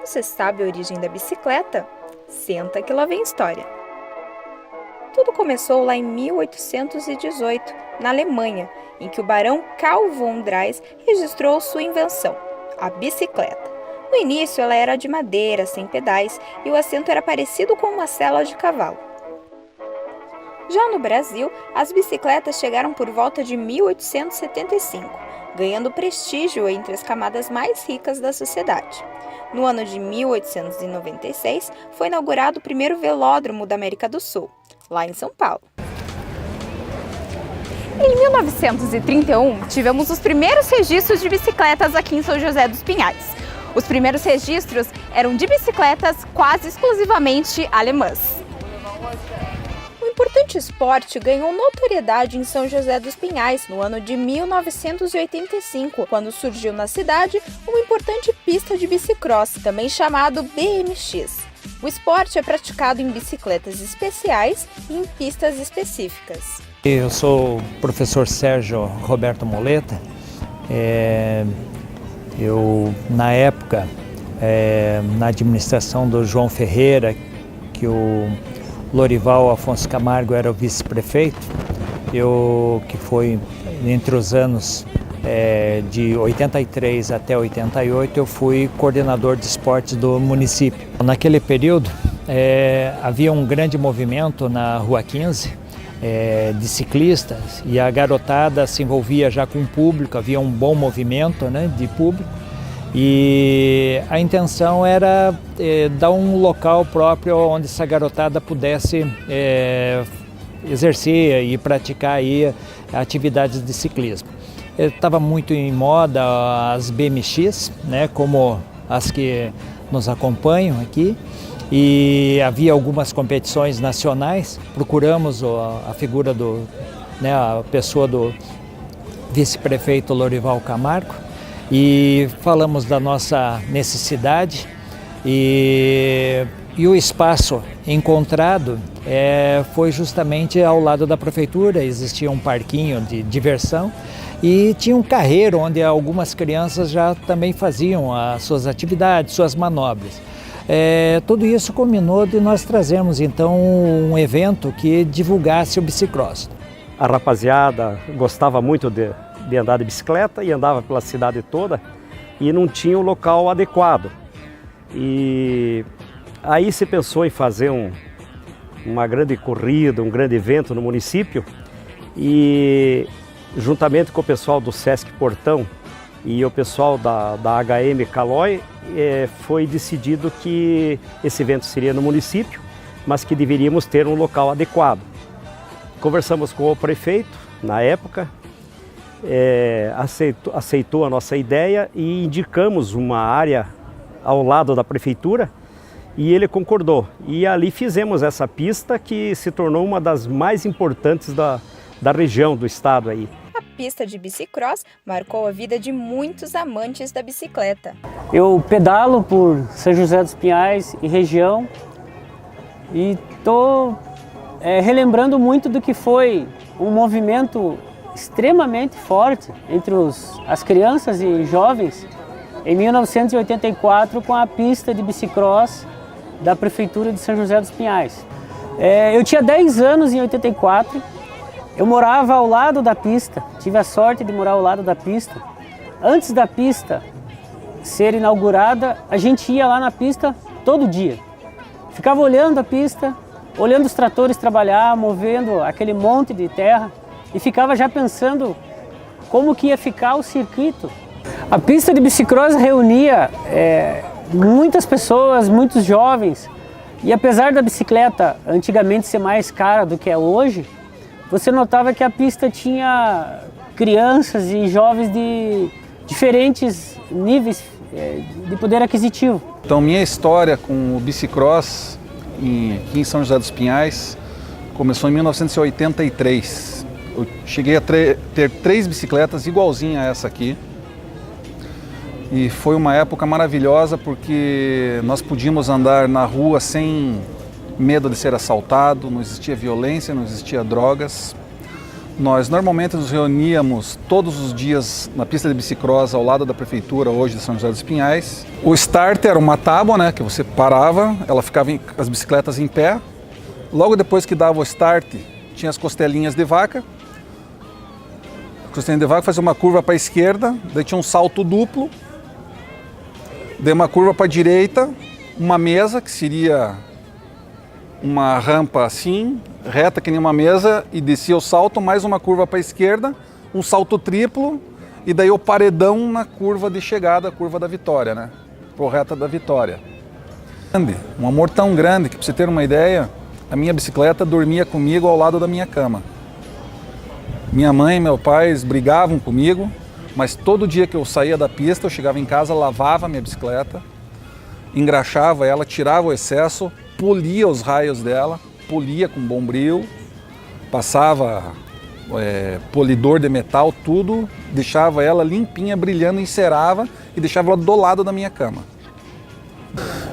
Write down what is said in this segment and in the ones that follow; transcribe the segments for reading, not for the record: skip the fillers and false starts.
Você sabe a origem da bicicleta? Senta que lá vem história. Tudo começou lá em 1818, na Alemanha, em que o barão Karl von Drais registrou sua invenção, a bicicleta. No início, ela era de madeira, sem pedais, e o assento era parecido com uma sela de cavalo. Já no Brasil, as bicicletas chegaram por volta de 1875, ganhando prestígio entre as camadas mais ricas da sociedade. No ano de 1896, foi inaugurado o primeiro velódromo da América do Sul, lá em São Paulo. Em 1931, tivemos os primeiros registros de bicicletas aqui em São José dos Pinhais. Os primeiros registros eram de bicicletas quase exclusivamente alemãs. O importante esporte ganhou notoriedade em São José dos Pinhais no ano de 1985, quando surgiu na cidade uma importante pista de bicicross, também chamado BMX. O esporte é praticado em bicicletas especiais e em pistas específicas. Eu sou o professor Sérgio Roberto Moleta. Eu, na época, na administração do João Ferreira, que o Lorival Afonso Camargo era o vice-prefeito, que foi entre os anos de 83 até 88, eu fui coordenador de esportes do município. Naquele período, havia um grande movimento na Rua 15, de ciclistas, e a garotada se envolvia já com o público, havia um bom movimento, né, de público, e a intenção era dar um local próprio onde essa garotada pudesse exercer e praticar aí atividades de ciclismo. Estava muito em moda as BMX, né, como as que nos acompanham aqui, e havia algumas competições nacionais. Procuramos a figura a pessoa do vice-prefeito Lorival Camargo e falamos da nossa necessidade, e o espaço encontrado foi justamente ao lado da prefeitura. Existia um parquinho de diversão e tinha um carreiro onde algumas crianças já também faziam as suas atividades, suas manobras. Tudo isso culminou de nós trazermos então um evento que divulgasse o bicicross. A rapaziada gostava muito de andar de bicicleta e andava pela cidade toda e não tinha um local adequado. E aí se pensou em fazer uma grande corrida, um grande evento no município, e juntamente com o pessoal do Sesc Portão e o pessoal da HM Calói, foi decidido que esse evento seria no município, mas que deveríamos ter um local adequado. Conversamos com o prefeito na época, aceitou a nossa ideia e indicamos uma área ao lado da prefeitura e ele concordou. E ali fizemos essa pista que se tornou uma das mais importantes da região, do estado aí. A pista de bicicross marcou a vida de muitos amantes da bicicleta. Eu pedalo por São José dos Pinhais e região e estou relembrando muito do que foi um movimento extremamente forte entre as crianças e jovens em 1984 com a pista de bicicross da Prefeitura de São José dos Pinhais. Eu tinha 10 anos em 84, eu morava ao lado da pista, tive a sorte de morar ao lado da pista. Antes da pista ser inaugurada, a gente ia lá na pista todo dia. Ficava olhando a pista, olhando os tratores trabalhar, movendo aquele monte de terra, e ficava já pensando como que ia ficar o circuito. A pista de bicicross reunia muitas pessoas, muitos jovens, e apesar da bicicleta antigamente ser mais cara do que é hoje, você notava que a pista tinha crianças e jovens de diferentes níveis de poder aquisitivo. Então, minha história com o bicicross aqui em São José dos Pinhais começou em 1983. Eu cheguei a ter 3 bicicletas igualzinha a essa aqui. E foi uma época maravilhosa porque nós podíamos andar na rua sem medo de ser assaltado, não existia violência, não existia drogas. Nós normalmente nos reuníamos todos os dias na pista de bicicross ao lado da prefeitura, hoje de São José dos Pinhais. O start era uma tábua, né, que você parava, ela ficava as bicicletas em pé. Logo depois que dava o start, tinha as costelinhas de vaca. A costelinha de vaca fazia uma curva para a esquerda, daí tinha um salto duplo. Daí uma curva para a direita, uma mesa, que seria uma rampa assim, reta que nem uma mesa, e descia o salto, mais uma curva para a esquerda, um salto triplo, e daí o paredão na curva de chegada, a curva da vitória, né? Pro reta da vitória. Um amor tão grande que, para você ter uma ideia, a minha bicicleta dormia comigo ao lado da minha cama. Minha mãe e meu pai brigavam comigo, mas todo dia que eu saía da pista, eu chegava em casa, lavava a minha bicicleta, engraxava ela, tirava o excesso, polia os raios dela, polia com bombril, passava polidor de metal, tudo, deixava ela limpinha, brilhando, encerava e deixava ela do lado da minha cama.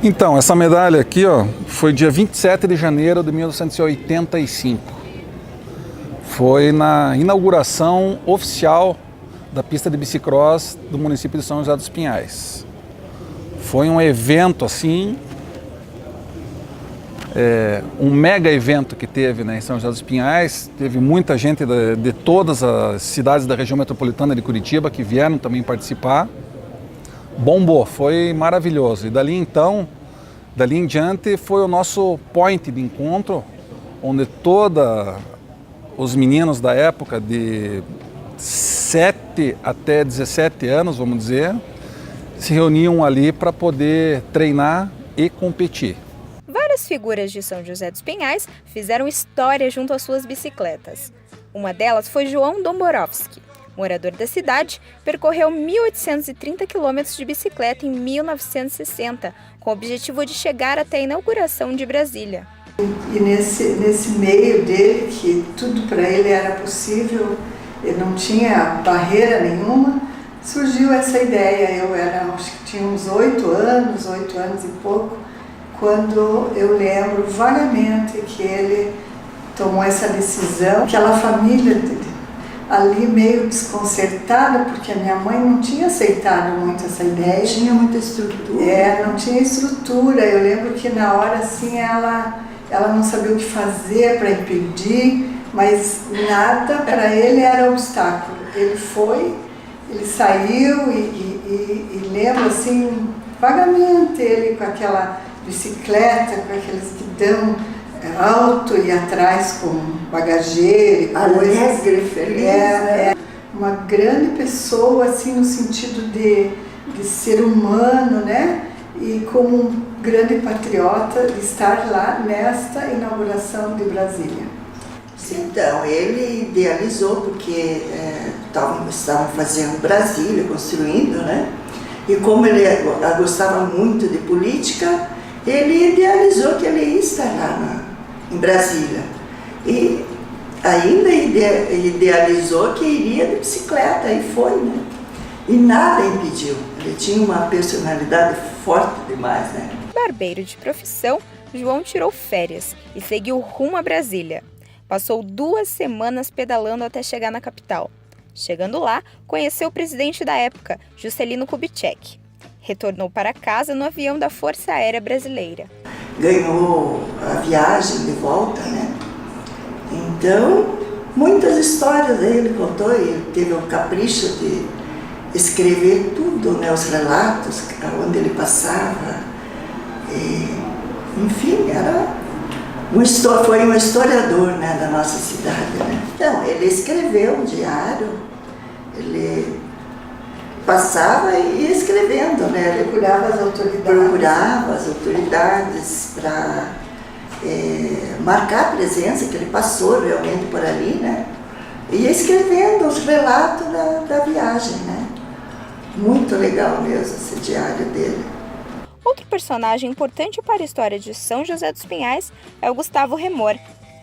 Então, essa medalha aqui, ó, foi dia 27 de janeiro de 1985. Foi na inauguração oficial da pista de bicicross do município de São José dos Pinhais. Foi um evento assim, um mega evento que teve, né, em São José dos Pinhais. Teve muita gente de todas as cidades da região metropolitana de Curitiba que vieram também participar. Bombou, foi maravilhoso. E dali em diante foi o nosso point de encontro, onde todos os meninos da época de 7 até 17 anos, vamos dizer, se reuniam ali para poder treinar e competir. Várias figuras de São José dos Pinhais fizeram história junto às suas bicicletas. Uma delas foi João Domborowski. Morador da cidade, percorreu 1.830 quilômetros de bicicleta em 1960, com o objetivo de chegar até a inauguração de Brasília. E nesse meio dele, que tudo para ele era possível, ele não tinha barreira nenhuma, surgiu essa ideia. Eu acho que tinha uns 8 anos e pouco, quando eu lembro vagamente que ele tomou essa decisão, aquela família dele ali meio desconcertada, porque a minha mãe não tinha aceitado muito essa ideia. Tinha muita estrutura. Não tinha estrutura. Eu lembro que na hora assim ela não sabia o que fazer para impedir, mas nada para ele era obstáculo. Ele foi, ele saiu e lembro assim vagamente ele com aquela bicicleta, com aqueles guidão alto e atrás com bagageiro, alegre, feliz, né? Uma grande pessoa assim no sentido de ser humano, né? E como um grande patriota de estar lá nesta inauguração de Brasília. Então, ele idealizou porque estavam fazendo Brasília, construindo, né? E como ele gostava muito de política, ele idealizou que ele ia estar lá em Brasília. E ainda idealizou que iria de bicicleta, e foi, né? E nada impediu. Ele tinha uma personalidade forte demais, né? Barbeiro de profissão, João tirou férias e seguiu rumo a Brasília. Passou 2 semanas pedalando até chegar na capital. Chegando lá, conheceu o presidente da época, Juscelino Kubitschek. Retornou para casa no avião da Força Aérea Brasileira. Ganhou a viagem de volta, né? Então, muitas histórias ele contou, ele teve o capricho de escrever tudo, né? Os relatos, onde ele passava. Enfim, foi um historiador, né, da nossa cidade, né? Então, ele escreveu um diário, ele passava e ia escrevendo, né? Ele procurava as autoridades para marcar a presença, que ele passou realmente por ali, né? E ia escrevendo os relatos da viagem, né? Muito legal mesmo esse diário dele. Outro personagem importante para a história de São José dos Pinhais é o Gustavo Remor.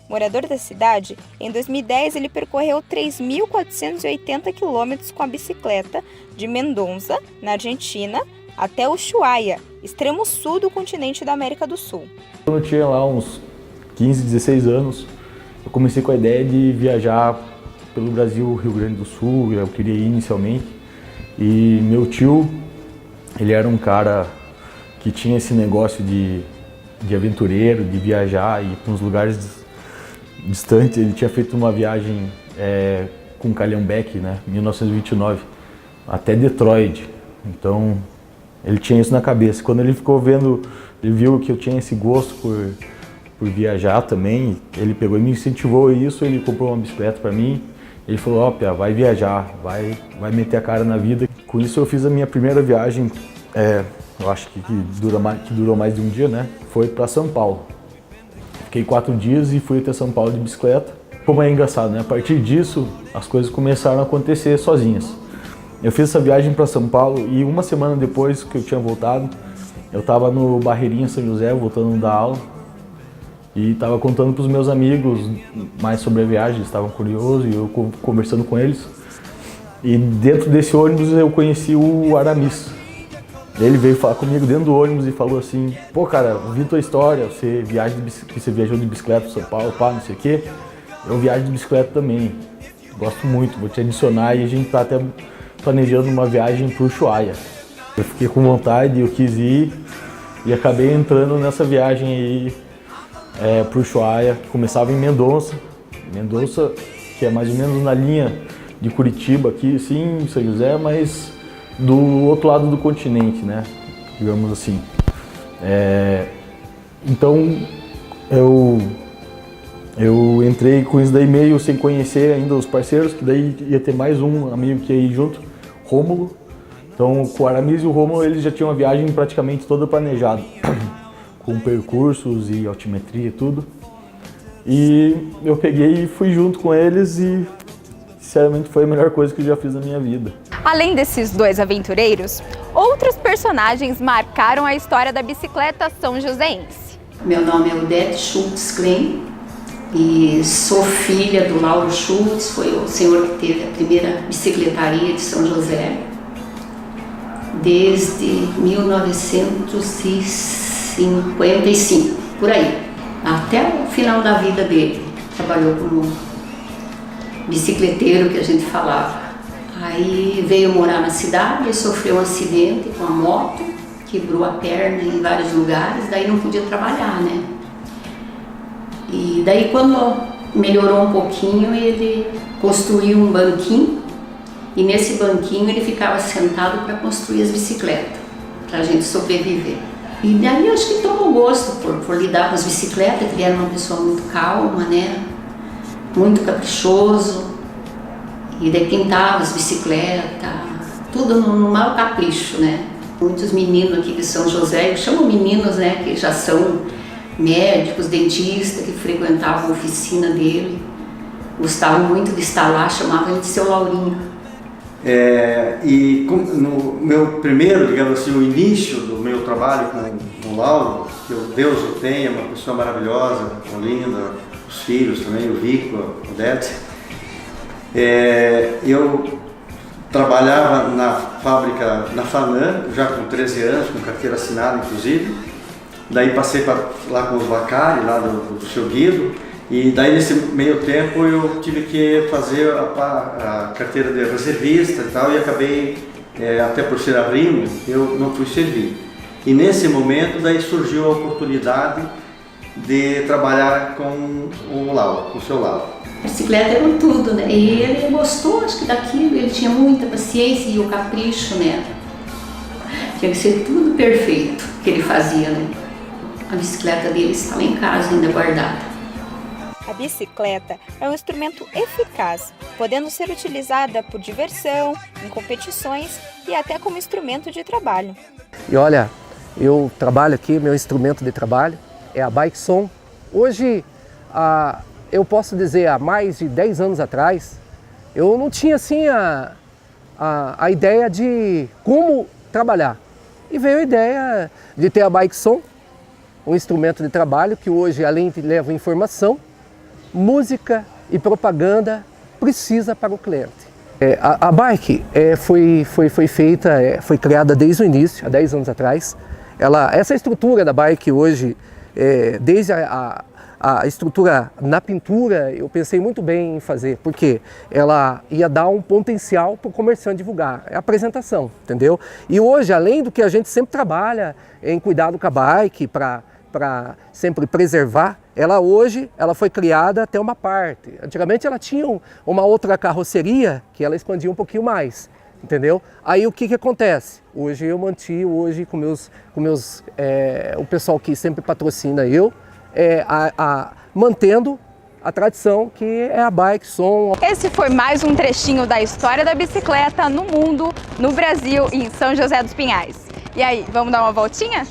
Morador da cidade, em 2010 ele percorreu 3.480 quilômetros com a bicicleta de Mendoza, na Argentina, até Ushuaia, extremo sul do continente da América do Sul. Quando eu tinha lá uns 15, 16 anos, eu comecei com a ideia de viajar pelo Brasil, Rio Grande do Sul, eu queria ir inicialmente. E meu tio, ele era um cara que tinha esse negócio de aventureiro, de viajar e ir para uns lugares distantes. Ele tinha feito uma viagem com Calhambeque, né, em 1929, até Detroit. Então, ele tinha isso na cabeça. Quando ele ficou vendo, ele viu que eu tinha esse gosto por viajar também, ele pegou e me incentivou a isso, ele comprou uma bicicleta para mim. Ele falou, ó, Pia, vai viajar, vai meter a cara na vida. Com isso eu fiz a minha primeira viagem, eu acho que durou mais de um dia, né? Foi para São Paulo. Fiquei 4 dias e fui até São Paulo de bicicleta. Como é engraçado, né? A partir disso, as coisas começaram a acontecer sozinhas. Eu fiz essa viagem para São Paulo e uma semana depois que eu tinha voltado, eu estava no Barreirinha São José, voltando da aula, e estava contando para os meus amigos mais sobre a viagem, eles estavam curiosos e eu conversando com eles. E dentro desse ônibus eu conheci o Aramis. Ele veio falar comigo dentro do ônibus e falou assim, pô cara, vi tua história, você viajou de bicicleta para São Paulo, pá, não sei o quê. Eu viajo de bicicleta também, gosto muito, vou te adicionar e a gente está até planejando uma viagem para o Ushuaia. Eu fiquei com vontade, eu quis ir e acabei entrando nessa viagem aí para o Ushuaia, que começava em Mendonça, que é mais ou menos na linha de Curitiba aqui, sim, em São José, mas do outro lado do continente, né, digamos assim. Então eu entrei com isso daí meio sem conhecer ainda os parceiros, que daí ia ter mais um amigo que ia ir junto, Rômulo. Então com o Aramis e o Rômulo eles já tinham a viagem praticamente toda planejada, com percursos e altimetria e tudo. E eu peguei e fui junto com eles e sinceramente foi a melhor coisa que eu já fiz na minha vida. Além desses dois aventureiros, outros personagens marcaram a história da bicicleta são joséense. Meu nome é Odete Schultz Klein e sou filha do Lauro Schultz, foi o senhor que teve a primeira bicicletaria de São José desde 1955, por aí, até o final da vida dele. Trabalhou como bicicleteiro, que a gente falava. Aí veio morar na cidade e sofreu um acidente com a moto, quebrou a perna em vários lugares, daí não podia trabalhar, né? E daí quando melhorou um pouquinho, ele construiu um banquinho e nesse banquinho ele ficava sentado para construir as bicicletas, para a gente sobreviver. E daí eu acho que tomou gosto por lidar com as bicicletas, que ele era uma pessoa muito calma, né? Muito caprichoso. E daí pintava as bicicletas, tudo no maior capricho, né? Muitos meninos aqui de São José, eu chamo meninos, né, que já são médicos, dentistas, que frequentavam a oficina dele, gostavam muito de estar lá, chamavam ele de seu Laurinho. E no meu primeiro, digamos assim, o início do meu trabalho com o Lauro, que Deus o tenha, uma pessoa maravilhosa, linda, os filhos também, o Vico, a Odete. Eu trabalhava na fábrica, na Fanan, já com 13 anos, com carteira assinada inclusive. Daí passei lá com os Vacari, lá do seu Guido. E daí nesse meio tempo eu tive que fazer a carteira de reservista e tal, e acabei, até por ser arrimo, eu não fui servir. E nesse momento daí surgiu a oportunidade de trabalhar com o Lauro, com o seu Lauro. A bicicleta era tudo, né? E ele gostou, acho que daquilo, ele tinha muita paciência e o capricho, né? Tinha que ser tudo perfeito que ele fazia, né? A bicicleta dele está lá em casa ainda guardada. A bicicleta é um instrumento eficaz, podendo ser utilizada por diversão, em competições e até como instrumento de trabalho. E olha, eu trabalho aqui, meu instrumento de trabalho é a Bike Som. Hoje, eu posso dizer, há mais de 10 anos atrás, eu não tinha assim a ideia de como trabalhar. E veio a ideia de ter a Bike Som, um instrumento de trabalho que hoje, além de levar informação, música e propaganda, precisa para o cliente. A bike foi feita, foi criada desde o início, há 10 anos atrás. Essa estrutura da bike hoje, desde a a estrutura na pintura, eu pensei muito bem em fazer, porque ela ia dar um potencial para o comerciante divulgar, é a apresentação, entendeu? E hoje, além do que a gente sempre trabalha em cuidado com a bike, para sempre preservar, ela foi criada até uma parte. Antigamente ela tinha uma outra carroceria que ela expandia um pouquinho mais, entendeu? Aí o que acontece? Hoje eu o pessoal que sempre patrocina mantendo a tradição que é a bike som. Esse foi mais um trechinho da história da bicicleta no mundo, no Brasil e em São José dos Pinhais. E aí, vamos dar uma voltinha?